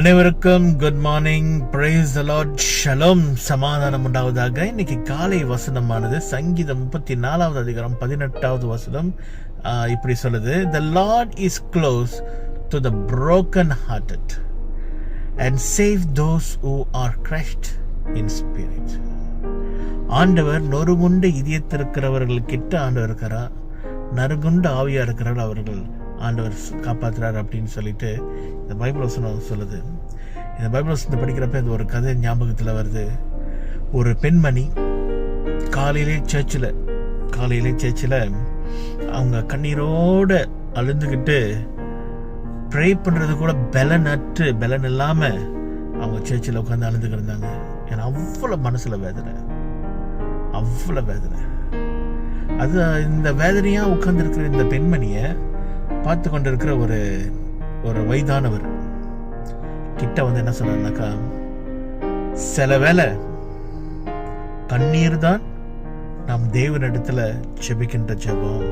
அனைவருக்கும் good morning, praise the Lord, shalom, சமாதானம் உண்டாவதாக. இன்னைக்கு காலை வசனமானது சங்கீதம் 34வது அதிகாரம் 18வது வசனம் இப்படி சொல்லுது: The Lord is close to the broken hearted and save those who are crushed in spirit. ஆண்டவர் நொறுங்குண்ட இதயத்திருக்கிறவர்கள் கிட்ட ஆண்டவர் இருக்கிறார், நறுகுண்ட ஆவியா இருக்கிறார், அவர்கள் ஆண்டவர் காப்பாற்றுறார் அப்படின்னு சொல்லிட்டு இந்த பைபிள் வசனம் சொல்லுது. இந்த பைபிள் வசனத்தை படிக்கிறப்ப இது ஒரு கதை ஞாபகத்தில் வருது. ஒரு பெண்மணி காலையிலே சர்ச்சில் அவங்க கண்ணீரோடு அழுந்துக்கிட்டு ப்ரே பண்ணுறது கூட பலன் இல்லாமல் அவங்க சர்ச்சில் உட்காந்து அழுந்துக்கிட்டு இருந்தாங்க. ஏன்னா அவ்வளோ மனசில் வேதனை. அது இந்த வேதனையாக உட்காந்துருக்கிற இந்த பெண்மணியை பார்த்து கொண்டு இருக்கிற ஒரு வயதானவர் கிட்ட வந்து என்ன சொன்னார்னாக்கா, சில வேளை கண்ணீர் தான் நாம் தேவனிடத்துல செபிக்கின்ற ஜெபம்.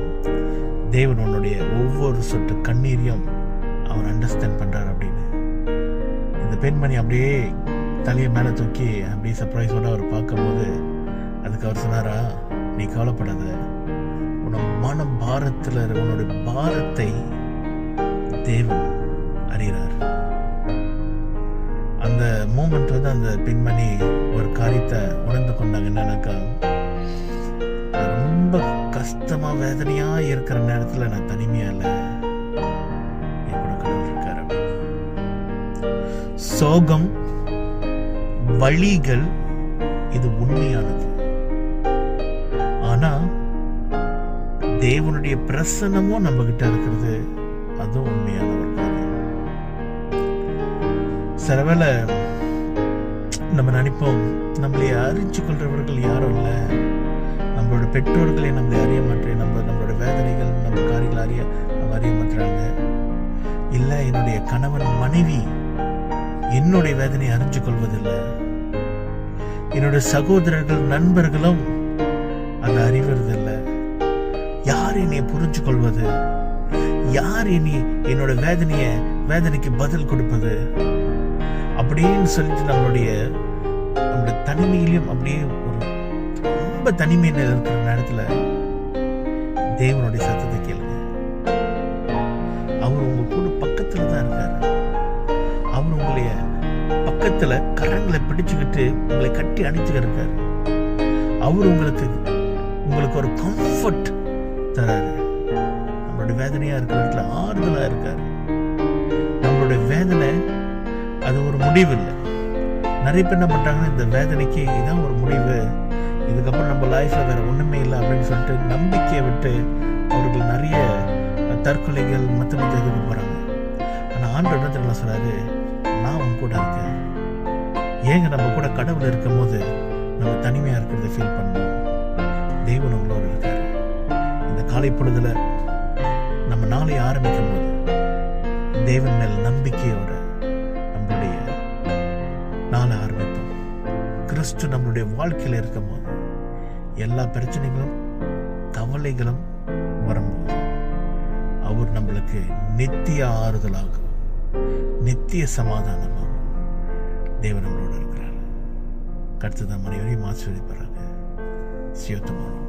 தேவன் உன்னுடைய ஒவ்வொரு சொட்டு கண்ணீரையும் அவன் அண்டர்ஸ்டாண்ட் பண்றார் அப்படின்னு. இந்த பெண்மணி அப்படியே தலையை மேலே தூக்கி அப்படியே சர்ப்ரைஸோட அவர் பார்க்கும்போது அதுக்கு அவர் சொன்னாரா, நீ கவலைப்படாத, மன பாரத்தில் உன்னுடைய பாரத்தை தேவன் அறிகிறார். அந்த மூமெண்ட் வந்து அந்த பெண்மணி ஒரு காரியத்தை உணர்ந்து கொண்டாங்க. என்னன்னாக்கா, ரொம்ப கஷ்டமா வேதனையா இருக்கிற நேரத்துல நான் தனிமையா இல்லை, என் கூட கடவுள் இருக்காரு. சோகம், வழிகள் இது உண்மையானது. ஆனா தேவனுடைய பிரசன்னமும் நம்ம கிட்ட இருக்கிறது, அதுவும் உண்மையான ஒரு காரியம். சிலவேளை நம்ம நினைப்போம், நம்மளை அறிஞ்சு கொள்றவர்கள் யாரும் இல்லை, நம்மளோட பெற்றோர்களை நம்மளை அறிய மாட்டேன், நம்மளோட வேதனைகள் நம்ம காரியங்கள் நம்ம அறிய மாட்டாங்க. இல்லை, என்னுடைய கணவன் மனைவி என்னுடைய வேதனையை அறிஞ்சு கொள்வதில்லை, என்னுடைய சகோதரர்கள் நண்பர்களும் அதை அறிவதில்லை. யார் என்னை புரிஞ்சு கொள்வது? யார் என்னோட வேதனைக்கு பதில் கொடுப்பது? அப்படின்னு சொல்லிட்டு நம்மளுடைய தனிமையிலையும் அப்படியே ஒரு ரொம்ப தனிமையில் இருக்கிற நேரத்துல தேவனுடைய சத்தத்தை கேளுங்க. அவர் உங்க கூட பக்கத்துல தான் இருக்காரு. அவர் உங்களுடைய பக்கத்துல கரங்களை பிடிச்சுக்கிட்டு உங்களை கட்டி அணைச்சுக்கிட்டு இருக்காரு. அவர் உங்களுக்கு ஒரு கம்ஃபர்ட் தராரு. நம்மளுடைய வேதனையா இருக்கிற இடத்துல ஆறுதலா இருக்காரு. நம்மளுடைய வேதனை அது ஒரு முடிவு இல்லை. நிறைய பேர் என்ன பண்றாங்கன்னா, இந்த வேதனைக்கு இதான் ஒரு முடிவு, இதுக்கப்புறம் நம்ம லைஃப்ல வேற ஒண்ணுமே இல்லை அப்படின்னு சொல்லிட்டு நம்பிக்கையை விட்டு அவர்கள் நிறைய தற்கொலைகள் மற்ற இதுக்கு போறாங்க. ஆனா ஆண்டவர் என்ன சொல்றாரு, நான் உன் கூட இருக்கேன். ஏங்க நம்ம கூட கடவுள் இருக்கும் போது நம்ம தனிமையா இருக்கிறத ஃபீல் பண்ணணும். தேவன் உங்களோட இருக்காரு. இந்த காலை பொழுதுல நம்ம நாளை ஆரம்பிக்கும் போது தேவன் மேல் நம்பிக்கையோட நம்மளுடைய நாளை ஆரம்பிப்போம். கிறிஸ்து நம்மளுடைய வாழ்க்கையில இருக்கும் போது எல்லா பிரச்சனைகளும் கவலைகளும் வரும்போது அவர் நம்மளுக்கு நித்திய ஆறுதலாகும், நித்திய சமாதானமாகும். தேவன் நம்மளோட இருக்கிறார். கர்த்தர் அனைவரையும் ஆசீர்வதிப்பாராக. See you tomorrow.